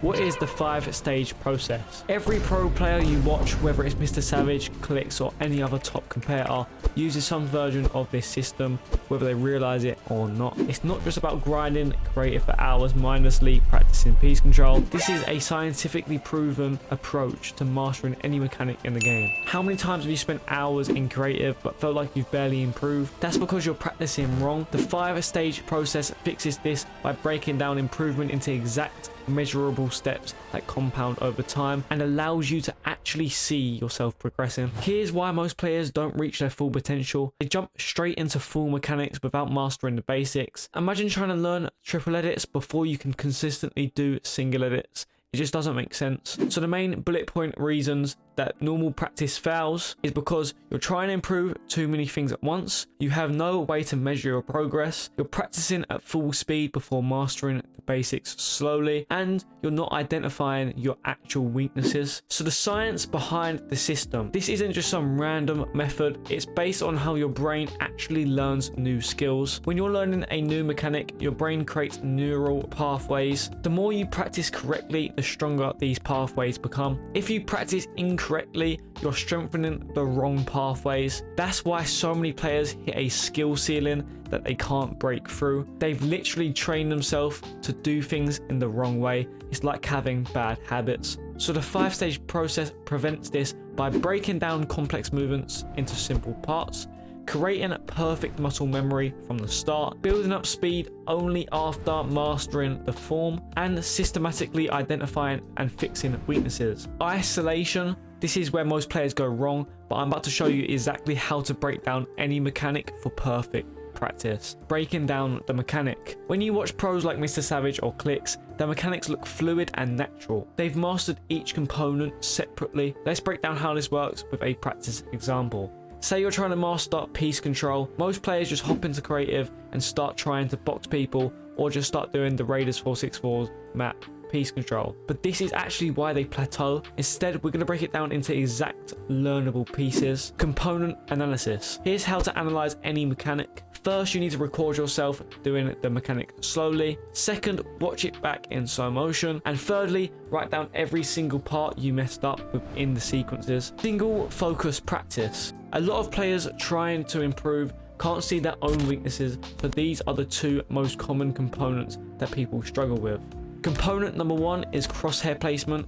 What is the 5-stage process? Every pro player you watch, whether it's MrSavage, Clix or any other top competitor, uses some version of this system, whether they realize it or not. It's not just about grinding creative for hours mindlessly practicing piece control. This is a scientifically proven approach to mastering any mechanic in the game. How many times have you spent hours in creative but felt like you've barely improved? That's because you're practicing wrong. The 5-stage process fixes this by breaking down improvement into exact measurable steps that compound over time and allows you to actually see yourself progressing. Here's why most players don't reach their full potential. They jump straight into full mechanics without mastering the basics. Imagine trying to learn triple edits before you can consistently do single edits. It just doesn't make sense. So the main bullet point reasons that normal practice fails is because you're trying to improve too many things at once. You have no way to measure your progress. You're practicing at full speed before mastering the basics slowly, and you're not identifying your actual weaknesses. So the science behind the system, this isn't just some random method. It's based on how your brain actually learns new skills. When you're learning a new mechanic, your brain creates neural pathways. The more you practice correctly, the stronger these pathways become. If you practice incorrectly, you're strengthening the wrong pathways. That's why so many players hit a skill ceiling that they can't break through. They've literally trained themselves to do things in the wrong way. It's like having bad habits. So the 5-stage process prevents this by breaking down complex movements into simple parts, creating perfect muscle memory from the start, building up speed only after mastering the form, and systematically identifying and fixing weaknesses. Isolation, this is where most players go wrong, but I'm about to show you exactly how to break down any mechanic for perfect practice. Breaking down the mechanic. When you watch pros like MrSavage or Clix, their mechanics look fluid and natural. They've mastered each component separately. Let's break down how this works with a practice example. Say you're trying to master piece control. Most players just hop into creative and start trying to box people, or just start doing the Raiders 464's map piece control. But this is actually why they plateau. Instead, we're going to break it down into exact learnable pieces. Component analysis. Here's how to analyze any mechanic. First, you need to record yourself doing the mechanic slowly. Second, watch it back in slow motion. And thirdly, write down every single part you messed up within the sequences. Single focus practice. A lot of players trying to improve can't see their own weaknesses, but these are the two most common components that people struggle with. Component number 1 is crosshair placement.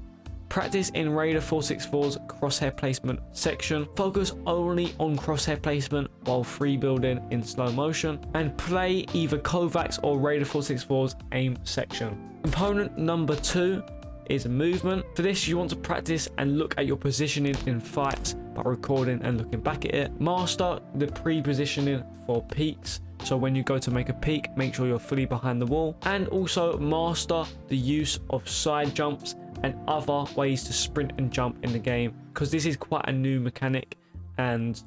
Practice in Raider 464's crosshair placement section. Focus only on crosshair placement while free building in slow motion, and play either Kovacs or Raider 464's aim section. Component number 2 is movement. For this, you want to practice and look at your positioning in fights by recording and looking back at it. Master the pre-positioning for peaks. So when you go to make a peak, make sure you're fully behind the wall. And also master the use of side jumps and other ways to sprint and jump in the game, because this is quite a new mechanic and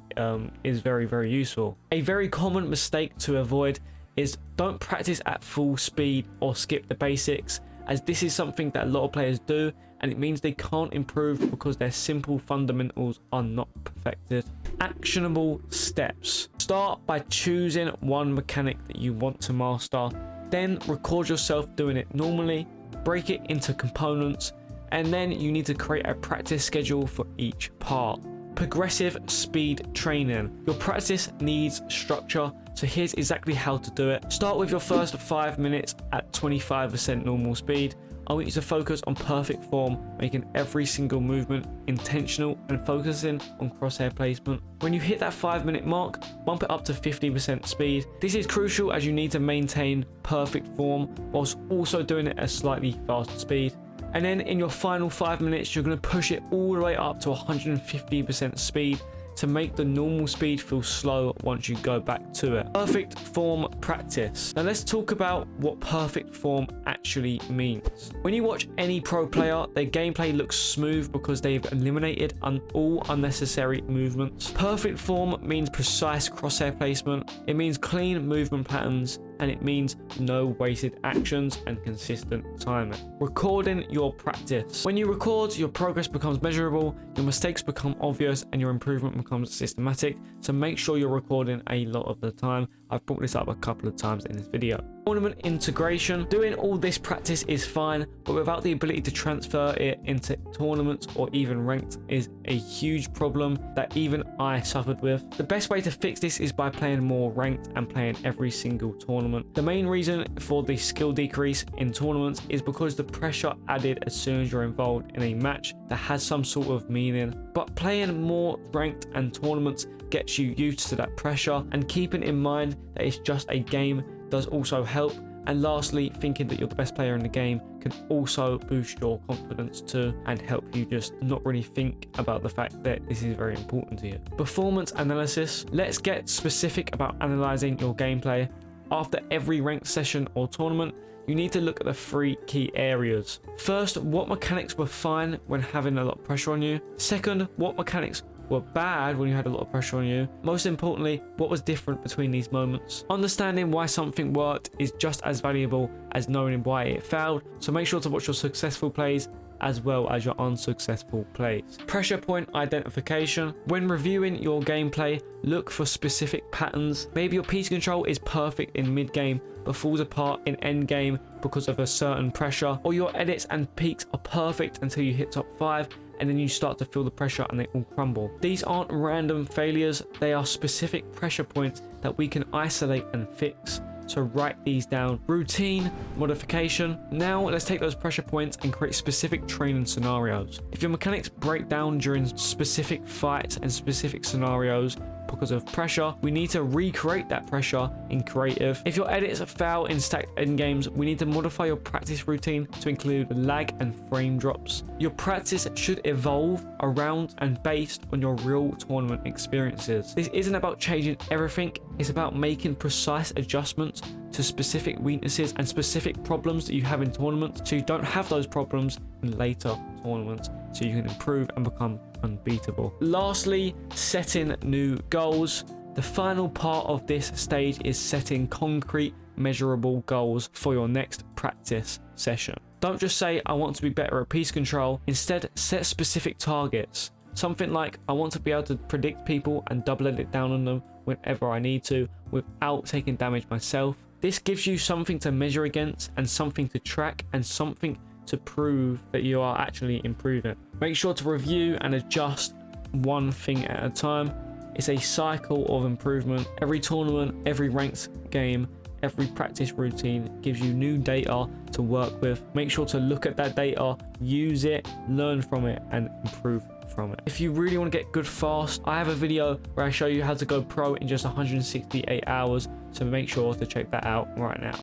is very, very useful. A very common mistake to avoid is don't practice at full speed or skip the basics, as this is something that a lot of players do, and it means they can't improve because their simple fundamentals are not perfected. Actionable steps. Start by choosing one mechanic that you want to master, then record yourself doing it normally, break it into components, and then you need to create a practice schedule for each part. Progressive speed training. Your practice needs structure, so here's exactly how to do it. Start with your first 5 minutes at 25% normal speed. I want you to focus on perfect form, making every single movement intentional and focusing on crosshair placement. When you hit that 5-minute mark, bump it up to 50% speed. This is crucial as you need to maintain perfect form whilst also doing it at a slightly faster speed. And then in your final 5 minutes, you're going to push it all the way up to 150% speed to make the normal speed feel slow once you go back to it. Perfect form practice. Now let's talk about what perfect form actually means. When you watch any pro player, their gameplay looks smooth because they've eliminated all unnecessary movements. Perfect form means precise crosshair placement. It means clean movement patterns, and it means no wasted actions and consistent timing. Recording your practice. When you record, your progress becomes measurable, your mistakes become obvious, and your improvement becomes systematic. So make sure you're recording a lot of the time. I've brought this up a couple of times in this video. Tournament integration. Doing all this practice is fine, but without the ability to transfer it into tournaments or even ranked is a huge problem that even I suffered with. The best way to fix this is by playing more ranked and playing every single tournament. The main reason for the skill decrease in tournaments is because the pressure added as soon as you're involved in a match that has some sort of meaning. But playing more ranked and tournaments gets you used to that pressure, and keeping in mind that it's just a game does also help. And lastly, thinking that you're the best player in the game can also boost your confidence too and help you just not really think about the fact that this is very important to you. Performance analysis. Let's get specific about analyzing your gameplay. After every ranked session or tournament, you need to look at the 3 key areas. First, what mechanics were fine when having a lot of pressure on you? Second, what mechanics were bad when you had a lot of pressure on you? Most importantly, what was different between these moments? Understanding why something worked is just as valuable as knowing why it failed, so make sure to watch your successful plays as well as your unsuccessful plays. Pressure point identification. When reviewing your gameplay, look for specific patterns. Maybe your piece control is perfect in mid-game but falls apart in end game because of a certain pressure, or your edits and peaks are perfect until you hit top 5 and then you start to feel the pressure and they all crumble. These aren't random failures, they are specific pressure points that we can isolate and fix. So write these down. Routine modification. Now let's take those pressure points and create specific training scenarios. If your mechanics break down during specific fights and specific scenarios because of pressure, we need to recreate that pressure in creative. If your edits fail in stacked end games, we need to modify your practice routine to include lag and frame drops. Your practice should evolve around and based on your real tournament experiences. This isn't about changing everything, it's about making precise adjustments to specific weaknesses and specific problems that you have in tournaments, so you don't have those problems in later tournaments, so you can improve and become unbeatable. Lastly, setting new goals. The final part of this stage is setting concrete, measurable goals for your next practice session. Don't just say, I want to be better at piece control. Instead, set specific targets. Something like, I want to be able to predict people and double edit down on them whenever I need to without taking damage myself. This gives you something to measure against and something to track and something to prove that you are actually improving. Make sure to review and adjust one thing at a time. It's a cycle of improvement. Every tournament, every ranked game, every practice routine gives you new data to work with. Make sure to look at that data, use it, learn from it, and improve from it. If you really want to get good fast, I have a video where I show you how to go pro in just 168 hours, so make sure to check that out right now.